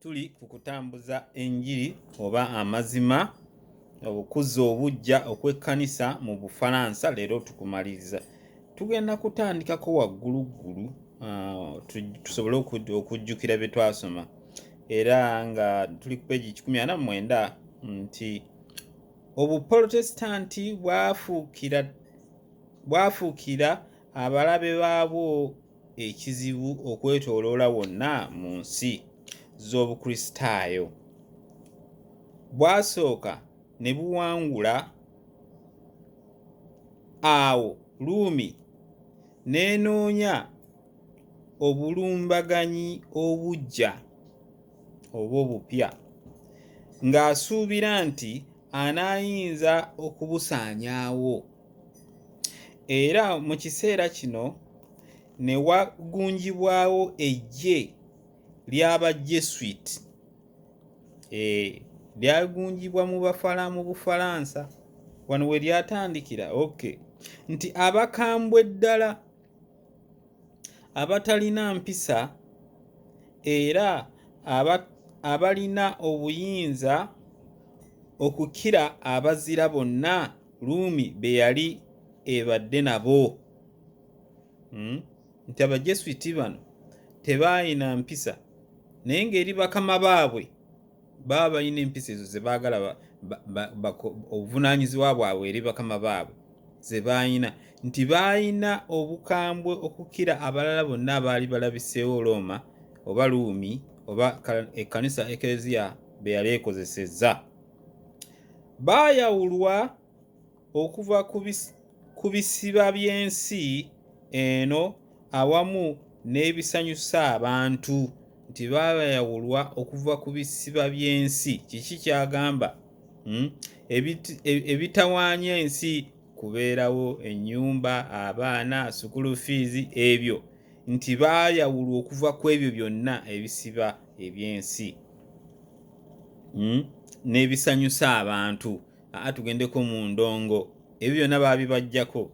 tuli ku kutambuza enjiri oba amazima obukuzi obujja okw'ekkanisa mu Bufalansa. Leero tukumaliriza, tugenda kutandikako wagguluggulu tusobole okujjukira bye twasoma, era nga tuli ku peegi 149 nti Obuprotestanti bwafuukira abalabe baabwo ekizibu okwetooloola wonna mu nsi z'Obukristaayo. Bwasooka ne buwangula awo Ruumi n'enoonya obulumbaganyi obujja oba obupya, ng'asuubira nti anaayinza okubusaanyaawo. Era mu kiseera kino ne wagunjibwawo eggye ly'Abajesuit. Lyagunjibwa mu Bufalansa, wano we lyatandikira. Nti abakambwe ddala abatalina mpisa era abalina obuyinza okukira abazira bonna Ruumi be yali ebadde nabo. Nti Abajesuiti bano tebaayina mpisa, naye ng'eri bakama baabwe baba balina empisa ezo ze baagala obuvunaanyizibwa bwabwe eri bakama baabwe ze baayina, nti baayina obukambwe okukira abalala bonna abaali balabiseewo Roma oba Ruumi oba ekkanisa Ekereziya be yali ekozesezza. Baayawulwa okuva ku bisiba by'ensi eno awamu n'ebisanyusa abantu. Nti baayawulwa okuva ku bisiba by'ensi. Kiki kyagamba? Ebitawaanya ensi, kubeerawo ennyumba, abaana, school fees, ebyo. Nti baayawulwa okuva ku ebyo byonna ebisiba eby'ensi n'ebisanyusa abantu. Tugendeko mu ndongo, ebyo byonna baabibaggyako.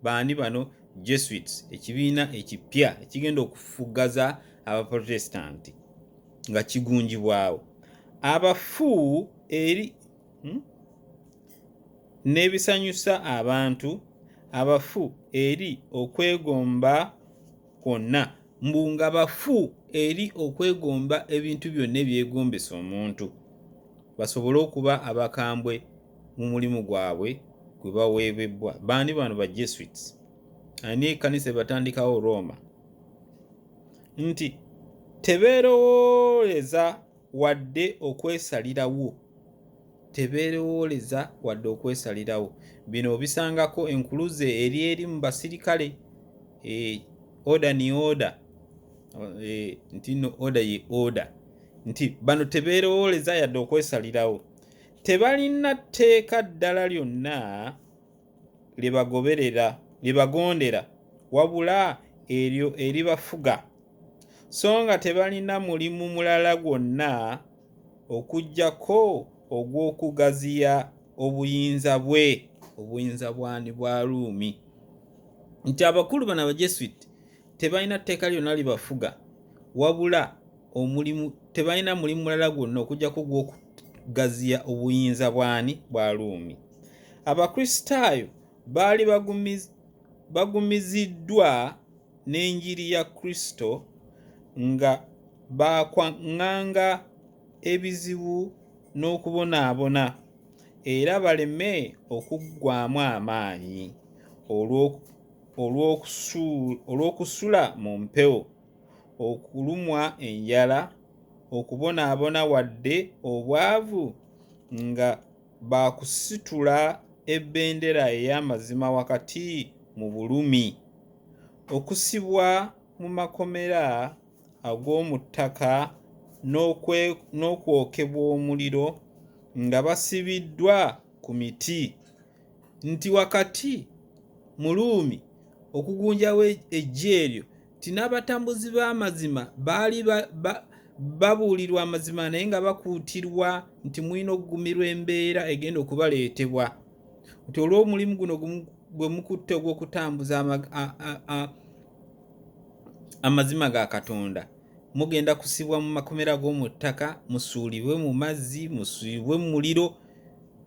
Baani bano? Jesuits, ekibiina ekipya ekigenda okufuggaza Abaprotestanti nga kigunjibwawo. Abafu eri n'ebisanyusa abantu, abafu eri okwegomba kwonna, nga bafu eri okwegomba ebintu byonna ebyegombesa omuntu, basobole okuba abakambwe mu mulimu gwabwe gwe baweebwa. Baani bano? Bajesuits. Ani ekkanisa batandikawo Roma. Nti tebeerowooleza wadde okwesalirawo. Tebeerowooleza wadde okwesalirawo. Bino obisangako enkuluze eri mu basirikale. Order ni order. Nti no order ye order. Nti bano tebeerowooleza yadde okwesalirawo. Tebalina tteeka ddala lyonna lyebagondera wabula eryo eribafuga, so nga tebalina mulimu mulala gwonna okuggyako ogw'okugaziya obuyinza bwani bwa Ruumi. Nti abakulu bano Abajesuit tebalina tteeka lyonna libafuga wabula tebalina mulimu mulala gwonna okuggyako ogw'okugaziya obuyinza bwani bwa Ruumi. Abakristaayo baali bagumiziddwa n'enjiri ya Kristo nga baakwaŋŋanga ebizibu n'okubonaabona, era baleme okuggwaamu amaanyi olw'okusula mu mpewo, okulumwa enjala, okubonaabona wadde obwavu, nga baakusitula ebendera ey'amazima wakati mu bulumi, okusibwa mu makomera ag'omu ttaka n'okwokebwa omuliro nga basibiddwa ku miti. Nti wakati mu Ruumi okugunjawo eggye eryo, ti n'abatambuzi b'amazima baali babuulirwa amazima naye nga bakuutirwa nti mulina okugumirwa embeera egenda okubaleetebwa. Nti olw'omulimu guno gwe mukutte ogw'okutambuza amazima ga Katonda, mugenda kusibwa mu makomera g'omu ttaka, musuulibwe mu mazzi, musuulibwe mu muliro.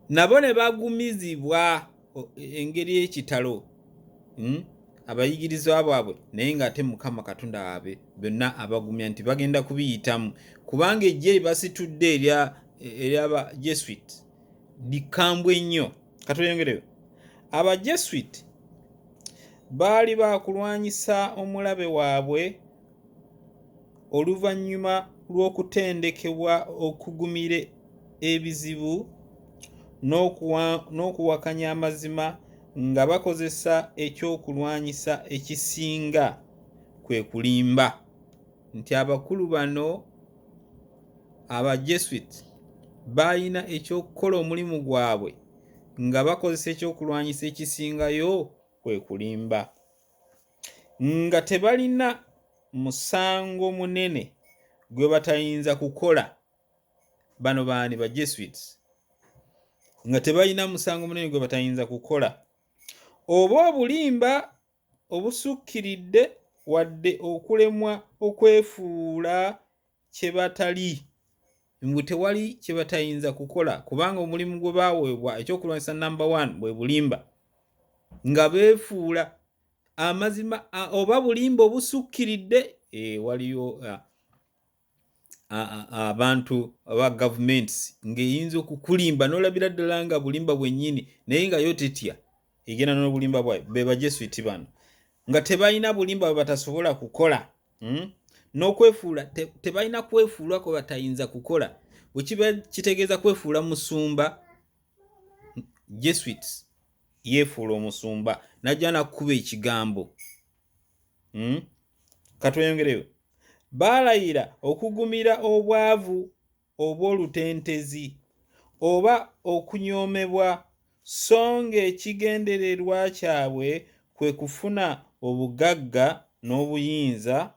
Nabo ne bagumizibwa engeri y'ekitalo, abayigirizwa baabwe, naye ng'ate Mukama Katonda waabwe byonna abagumya nti bagenda kubiyitamu, kubanga ejje basitudde ery'Abajesuit likambwe nnyo. Katuyongereyo. Abajesuit baali baakulwanyisa omulabe waabwe oluvannyuma lw'okutendekebwa okugumira ebizibu n'okuwakanya amazima, nga bakozesa ekyokulwanyisa ekisinga kwe kulimba. Nti abakulu bano Abajesuit balina ekyokukola omulimu gwabwe nga bakozesa ekyokulwanyisa ekisingayo kwe kulimba, nga tebalina musango munene gwe batayinza kukola. Bano baani Bajesuits, nga tebalina musango munene gwe batayinza kukola, oba obulimba obusukkiridde wadde okulemwa okwefuula kye batali. Mbu tewali kye batayinza kukola, kubanga omulimu gwe baaweebwa ekyokulwanyisa number 1 bwe bulimba, nga beefuula amazima oba bulimba obusukkiridde. Waliyo abantu aba governments ng'eyinza okukulimba n'olabira ddala nga bulimba bwennyini, naye nga yo tetya egenda n'obulimba bwayo. Be Bajesuit bano nga tebalina bulimba bwe batasobola kukola, n'okwefuula tebalina kwefuula kwe batayinza kukola. Bwe kiba kitegeeza kwefuula musumba, Jesuits yeefuula omusumba najja nakuba ekigambo. Katweyongereyo. Baalayira okugumira obwavu obw'olutentezi oba okunyoomebwa, so ng'ekigendererwa kyabwe kwe kufuna obugagga n'obuyinza,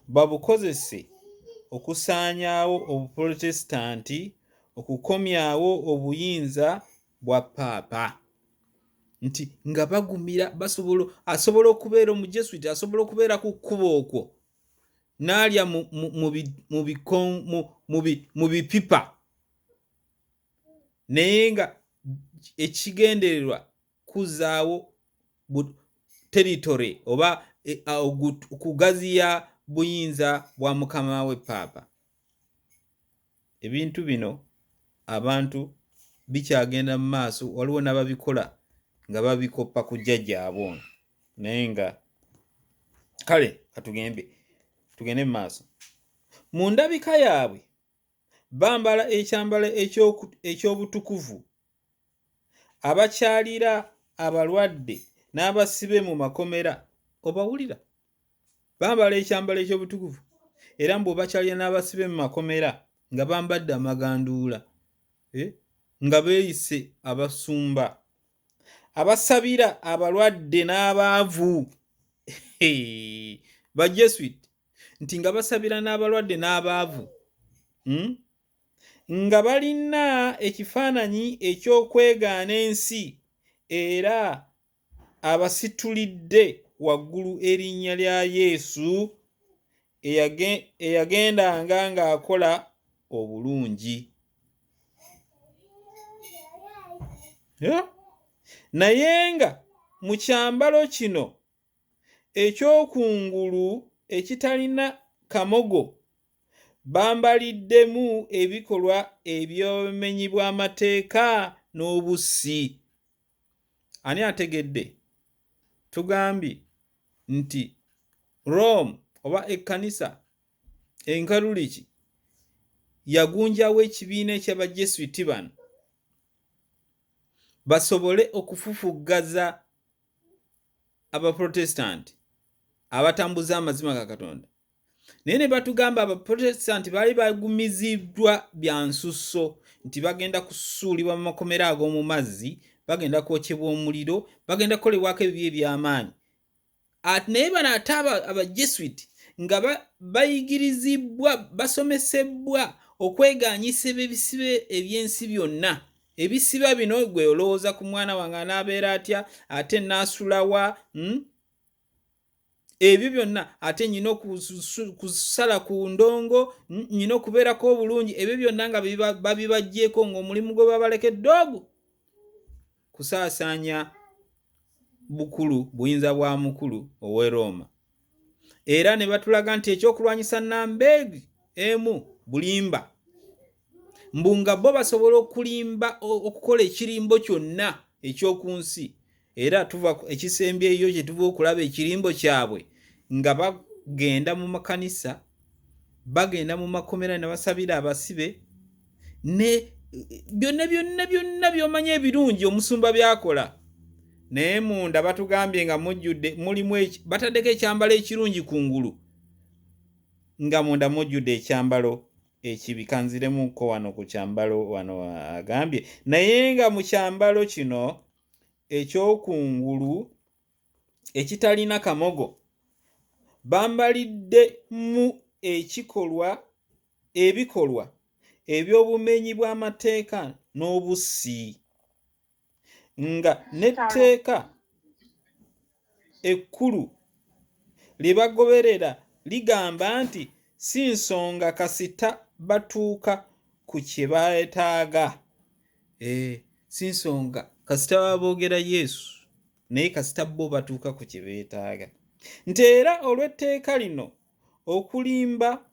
babukozese okusaanyaawo Obuprotestanti, okukomyawo obuyinza bwa Paapa. Nti nga bagumira asobola okubeera Omujesuit, asobola okubeera ku kkubo okwo n'alya mu bipipa, naye nga ekigendererwa kuzaawo territory oba okugaziya buyinza bwa mukama we Paapa. Ebintu bino abantu bikyagenda mu maaso, waliwo n'ababikola nga babikoppa ku jjajjaabwe ono, naye nga kale tugende mu maaso. Mu ndabika yaabwe bambala ekyambalo eky'obutukuvu, abakyalira abalwadde n'abasibe mu makomera. Obawulira? Bambala ekyambalo eky'obutukuvu era mbu bakyalira n'abasibe mu makomera nga bambadde amaganduula, nga beeyise abasumba, abasabira abalwadde n'abaavu. Bajesuit nti nga basabira n'abalwadde n'abaavu, nga balina ekifaananyi eky'okwegaana ensi, era abasitulidde waggulu erinnya lya Yesu eyagendanga ng'akola obulungi. Naye nga mu kyambalo kino ekyokungulu ekitalina kamogo bambaliddemu ebikolwa eby'obumenyi bw'amateeka n'obussi. Ani ategedde? Tugambye nti Rome oba ekkanisa enkatoliki yagunjawo ekibiina eky'Abajesuit bano basobole okufufuggaza Abaprotestanti abatambuza amazima ga Katonda. Naye ne batugamba Abaprotestanti baali bagumiziddwa bya nsusso, nti bagenda kusuulibwa mu makomera ag'omu mazzi, bagenda kwokyebwa omuliro, bagenda kukolebwako ebibi eby'amaanyi. Naye bano ate Abajesuit nga bayigirizibwa, basomesebwa okwegaanyisa ebisibe eby'ensi byonna. Ebisiba bino gwe olowooza ku mwana wange anaabeera atya, ate naasulawa, ebyo byonna ate nyina okusala ku ndongo, nyina okubeerako obulungi, ebyo byonna nga babibajjeeko ng'omulimu gwe babalekedde ogwo kusaasaanya buyinza bwa mukulu ow'e Roma. Era ne batulaga nti ekyokulwanyisa nnamba emu bulimba, mbu nga bo basobola okukola ekirimbo kyonna eky'oku nsi. Era tuva ekisembyeyo kye tuva okulaba ekirimbo kyabwe nga bagenda mu makanisa, bagenda mu makomera ne basabira abasibe, ne byonna by'omanya ebirungi omusumba byakola. Naye munda batugambye nga mujjudde mulimu bataddeko ekyambalo ekirungi kungulu, nga munda mujjudde ekyambalo ekibi. Kanziremuko wano ku kyambalo wano agambye, naye nga mu kyambalo kino ekyokungulu ekitalina kamogo bambalidde mu ebikolwa eby'obumenyi bw'amateeka n'obussi, nga n'etteeka ekkulu lye bagoberera ligamba nti si nsonga kasita batuuka ku kye beetaaga. Si nsonga kasita baba boogera Yesu, naye kasita bo batuuka ku kye beetaaga. Nti era olw'etteeka lino okulimba,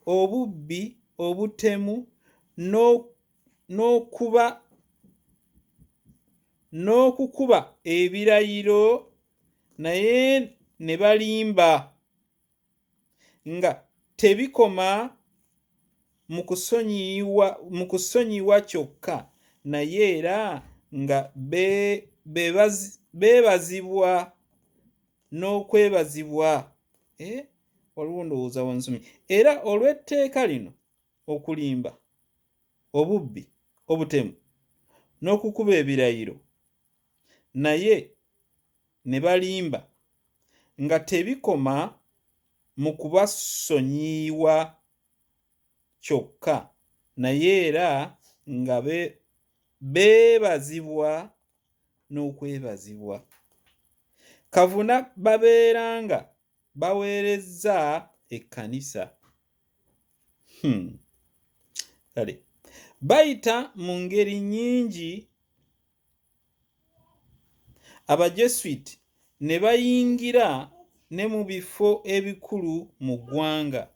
obubbi, obutemu n'okukuba ebirayiro, naye ne balimba, nga tebikoma mu kusonyiwa kyokka, naye era nga beebazibwa n'okwebazibwa. Waliwo ndowooza wansomye. Era olw'etteeka lino okulimba, obubbi, obutemu n'okukuba ebirayiro, naye ne balimba, nga tebikoma mu kubasonyiwa kyokka, naye era nga beebazibwa n'okwebazibwa. Kavuna babeeranga baweerezza ekkanisa. Kale bayita mu ngeri nnyingi. Abajesuiti ne bayingira ne mu bifo ebikulu mu ggwanga,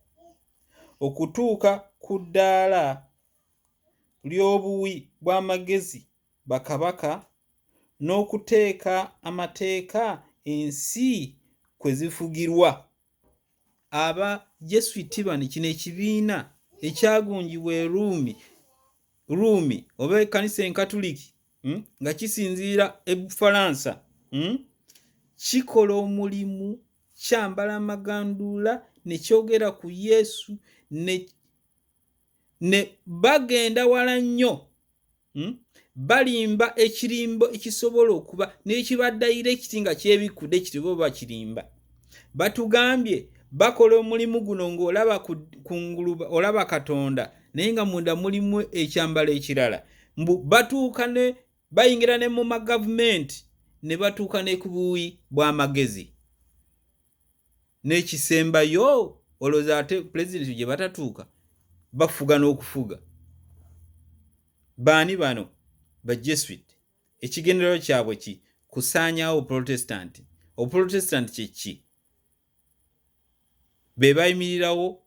okutuuka ku ddaala ly'obuwi bw'amagezi bakabaka, n'okuteeka amateeka ensi kwe zifugirwa. Abajesuiti bano, kino ekibiina ekyagunjibwa e Ruumi oba ekkanisa enkatuliki nga kisinziira e Bufalansa, kikola omulimu, kyambala amaganduula, ne kyogera ku Yesu, ne bagenda wala nnyo, balimba ekirimbo ekisobola okuba n'ekiba direct nga kyebikudde kiti bo bakirimba. Batugambye bakola omulimu guno ng'olaba kungulu olaba Katonda, naye nga munda mulimu ekyambalo ekirala. Mbu batuuka ne bayingira ne mu magavumenti, ne batuuka ne ku buwi bw'amagezi. N'ekisembayo olowooza ate pulezidenti gye batatuuka bafuga n'okufuga. Baani bano? Bajesuiti. Ekigendererwa kyabwe ki? Kusaanyaawo Obuprotestanti. Obuprotestanti kye ki? Be bayimirirawo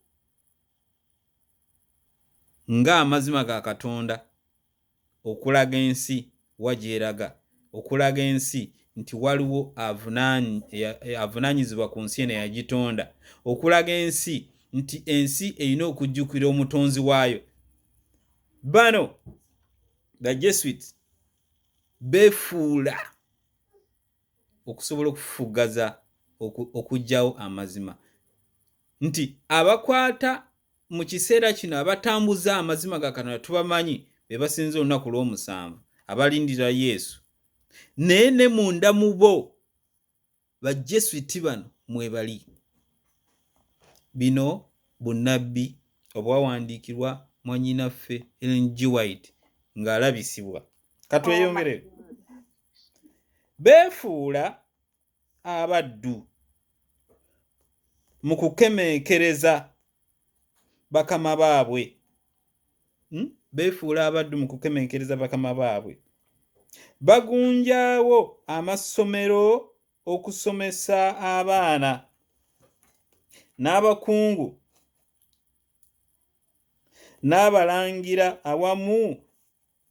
ng'amazima ga Katonda, okulaga ensi wagyeraga, okulaga ensi nti waliwo avunaanyizibwa ku nsi eno yagitonda, okulaga ensi nti ensi erina okujjukira omutonzi waayo. Bano Bajesuiti beefuula okusobola okufugaza okuggyawo amazima, nti abakwata mu kiseera kino abatambuza amazima ga Katonda tubamanyi be basinze olunaku lw'omusanvu, abalindira Yesu. Naye ne munda mu bo Bajesuiti bano mwebali. Bino bunnabbi obwawandiikirwa mwannyinaffe Ellen G. White ng'alabisibwa. Katweyongere. Beefuula abaddu mu kukemenkereza bakama baabwe. Beefuula abaddu mu kukemenkereza bakama baabwe. Bagunjaawo amasomero okusomesa abaana n'abakungu n'abalangira awamu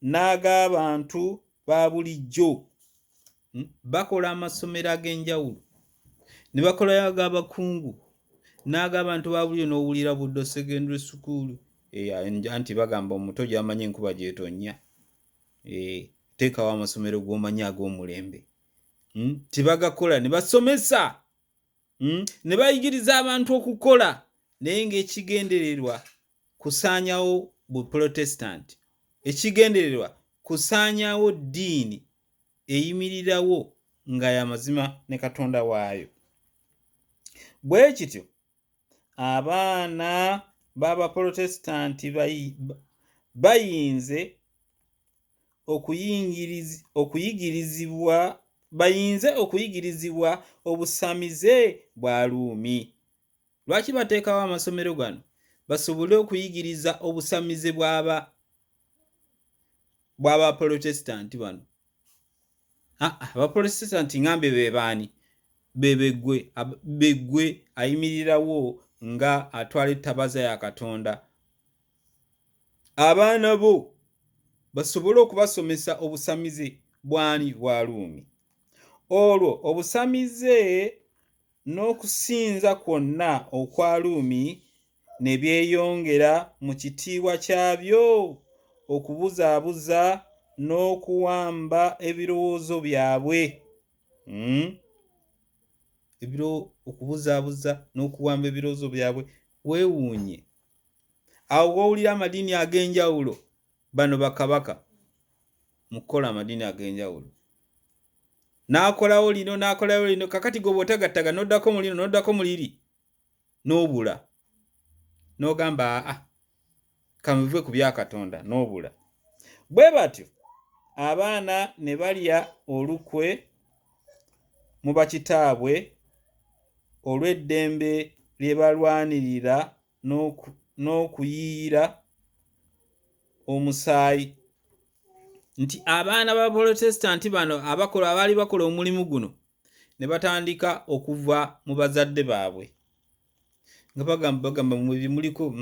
n'ag'abantu ba bulijjo. Bakola amasomero ag'enjawulo ne bakolayo ag'abakungu n'ag'abantu ba bulijjo n'owulira Buddo Secondary School. Anti bagamba omuto gy'amanyi enkuba gy'etonnya. Teekawo amasomero g'omanyi ag'omulembe. Tibagakola ne basomesa, ne bayigiriza abantu okukola, naye ng'ekigendererwa kusaanyawo Buprotestant. Ekigendererwa kusaanyawo ddiini eyimirirawo nga y'amazima ne Katonda waayo. Bwe kityo abaana b'Abaprotestanti bayinze okuyigirizibwa obusamize bwa Ruumi. Lwaki bateekawo amasomero gano? Basobole okuyigiriza obusamize bw'Abaprotestanti bano. Abaprotestanti ngambe be baani? Beggwe ayimirirawo nga atwala ettabaza ya Katonda. Abaana bo basobole okubasomesa obusamize bwani? Bwa Ruumi. Olwo obusamize n'okusinza kwonna okwa Ruumi ne byeyongera mu kitiibwa kyabyo okubuzaabuza n'okuwamba ebirowoozo byabwe. Okubuzaabuza n'okuwamba ebirowoozo byabwe. Weewuunye awo wowulira amadiini ag'enjawulo, bano bakabaka mu kukola amadiini ag'enjawulo. N'akolawo lino n'akolawo lino, kakati gwe bw'otagattaga n'oddako mu lino n'oddako mu liri n'obula, n'ogamba kamuve ku bya Katonda, n'obula. Bwe batyo abaana ne balya olukwe mu bakitaabwe olw'eddembe lye balwanirira n'okuyiira omusaayi. Nti abaana ba Protestanti bano abaali bakola omulimu guno ne batandika okuva mu bazadde baabwe nga bagamba mwe muliko.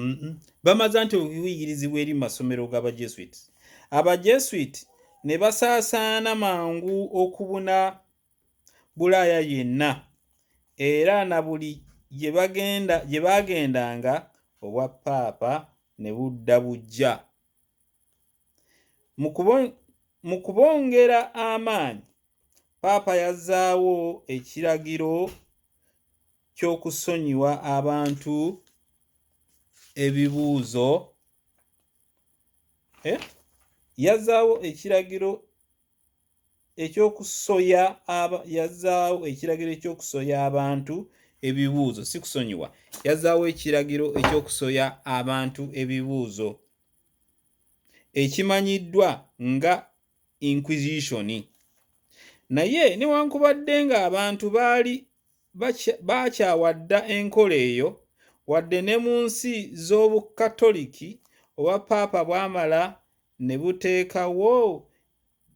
Bamaze nti okuyigirizibwa eri masomero g'Abajesuit. Abajesuit ne basaasaana mangu okubuna Bulaaya yenna, era na buli gye bagendanga obwa Paapa ne budda bujja. Mu kubongera amaanyi, Paapa yazzaawo ekiragiro ky'okusonyiwa abantu ebibuuzo. Yazzaawo ekiragiro eky'okusoya abantu ebibuuzo, si kusonyiwa. Yazzaawo ekiragiro eky'okusoya abantu ebibuuzo ekimanyiddwa nga Inquisition. Naye newankubadde nga abantu baali bakyawadda enkola eyo, wadde ne mu nsi z'Obukatoliki obwa Paapa bwamala ne buteekawo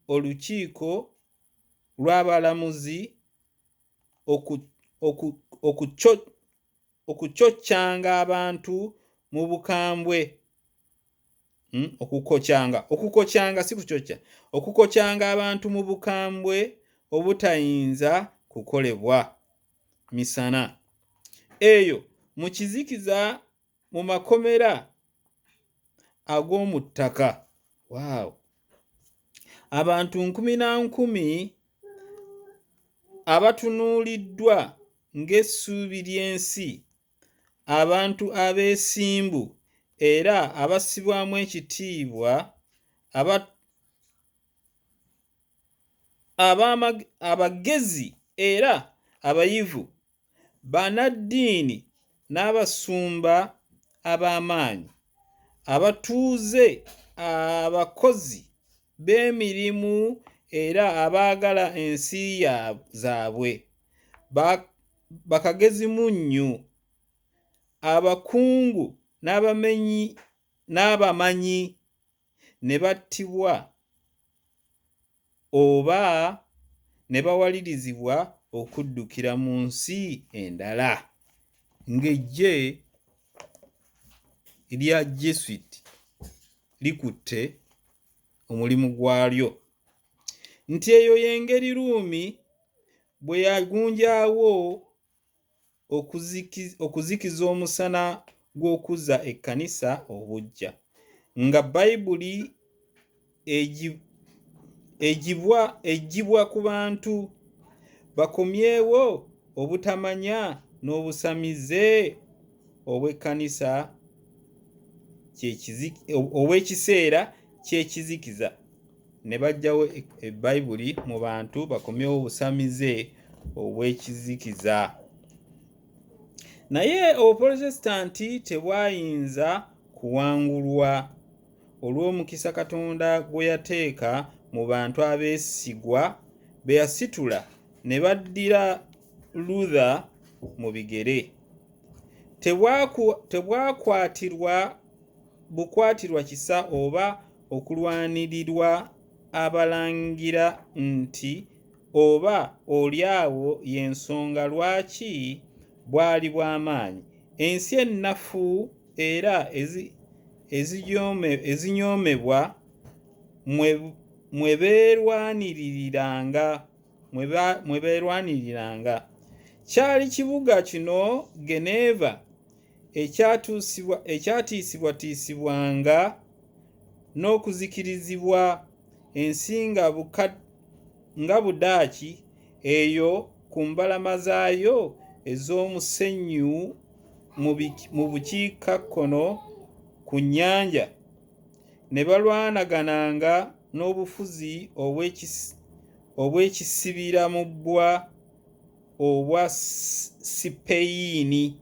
olukiiko lw'abalamuzi okucoccanga abantu mu bukambwe. Okukocyanga si kucocca. Okukocyanga abantu mu bukambwe obutayinza kukolebwa misana. Eyo mu kizikiza mu makomera ag'omu ttaka. Abantu 10,000 abatunuuliddwa ng'essuubi ly'ensi, abantu abeesimbu era abassibwamu ekitiibwa, abagezi era abayivu, bannaddiini n'abasumba ab'amaanyi, abatuuze, abakozi b'emirimu era abaagala ensi zaabwe, bakagezi munnyu abakungu n'abamanyi ne battibwa oba ne bawalirizibwa okuddukira mu nsi endala ng'eggye erya Jesuit likutte omulimu gwalyo. Nti eyo y'engeri Ruumi bwe yagunjaawo okuzikiza omusana gw'okuzza ekkanisa obuggya, nga Bayibuli eggyibwa ku bantu bakomyewo obutamanya n'obusamize obw'ekkanisa obw'ekiseera ky'ekizikiza, ne baggyawo Bayibuli mu bantu bakomyewo obusamize obw'ekizikiza. Naye Obuprotestanti tebwayinza kuwangulwa olw'omukisa Katonda gwe yateeka mu bantu abeesigwa be yasitula ne baddira Luther mu bigere. Tebwakwatirwa bukwatirwa kisa oba okulwanirirwa abalangira nti oba olyawo y'ensonga lwaki bwali bw'amaanyi. Ensi ennafu era ezinyoomebwa mwe beerwaniriranga. Kyali kibuga kino Geneva ekyatiisibwatiisibwanga n'okuzikirizibwa, ensi nga Budaaki eyo ku mbalama zaayo ez'omusenyu mu bukiikakkono ku nnyanja, ne balwanagananga n'obufuzi obw'ekisibira mu bbwa obwa Sipeyini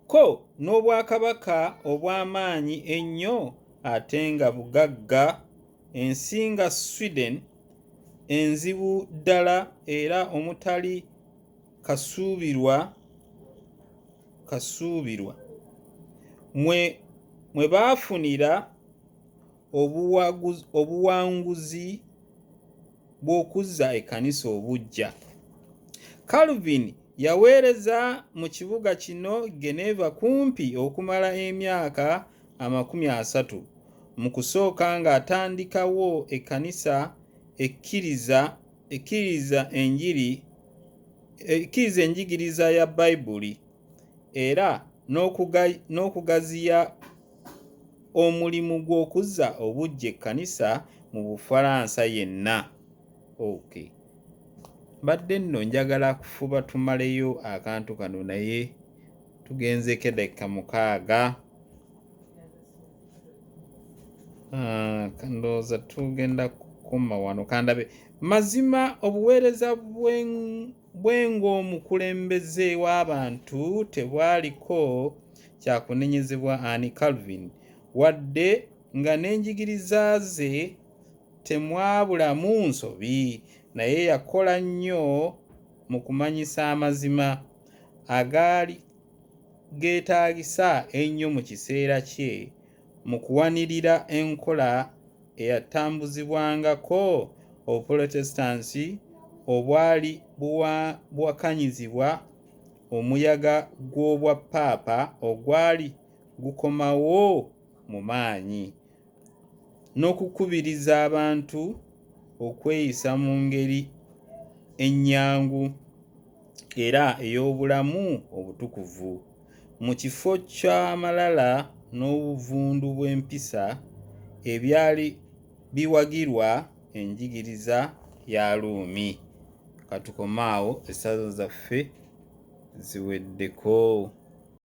ko n'obwakabaka obw'amaanyi ennyo ate nga bugagga, ensi nga Sweden enzibu ddala era omutali kasuubirwa mwe baafunira obuwanguzi bw'okuzza ekkanisa obuggya. Calvin yaweereza mu kibuga kino Geneva kumpi okumala emyaka 30 mu kusooka ng'atandikawo ekkanisa ekkiriza enjigiriza ya Bayibuli era n'okugaziya omulimu gw'okuzza obuggya ekkanisa mu Bufalansa yenna. Mbadde nno njagala kufuba tumaleyo akantu kano naye tugenzeko eddakiika 6. Ndowooza tugenda kukoma wano kandabe. Mazima obuweereza bw'eng'omukulembeze w'abantu tebwaliko kyakunenyezebwa Anne Calvin, wadde nga n'enjigiriza ze temwabulamu nsobi, naye yakola nnyo mu kumanyisa amazima agaali geetaagisa ennyo mu kiseera kye, mu kuwanirira enkola eyatambuzibwangako Obuprotestansi obwali buwakanyizibwa omuyaga gw'obwappaapa ogwali gukomawo mu maanyi, n'okukubiriza abantu okweyisa mu ngeri ennyangu era ey'obulamu obutukuvu mu kifo ky'amalala n'obuvundu bw'empisa ebyali biwagirwa enjigiriza ya Ruumi. Katukomaawo, essazo zaffe ziweddeko.